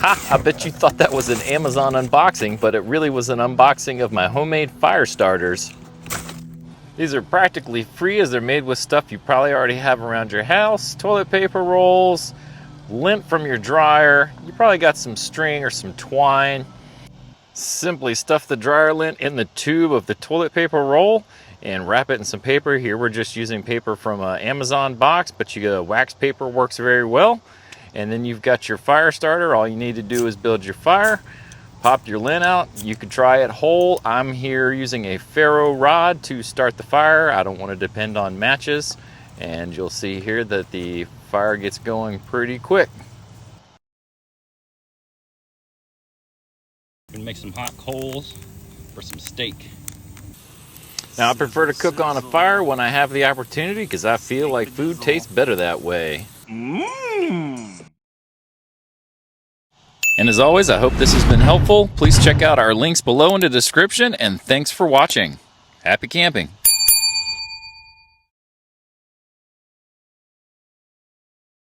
Ha! I bet you thought that was an Amazon unboxing, but it really was an unboxing of my homemade fire starters. These are practically free as they're made with stuff you probably already have around your house. Toilet paper rolls, lint from your dryer. You probably got some string or some twine. Simply stuff the dryer lint in the tube of the toilet paper roll and wrap it in some paper. Here we're just using paper from an Amazon box, but wax paper works very well. And then you've got your fire starter. All you need to do is build your fire, pop your lint out. You could try it whole. I'm here using a ferro rod to start the fire. I don't want to depend on matches. And you'll see here that the fire gets going pretty quick. Gonna make some hot coals for some steak. Now I prefer to cook on a fire when I have the opportunity because I feel like food tastes better that way. And as always, I hope this has been helpful. Please check out our links below in the description, and thanks for watching. Happy camping.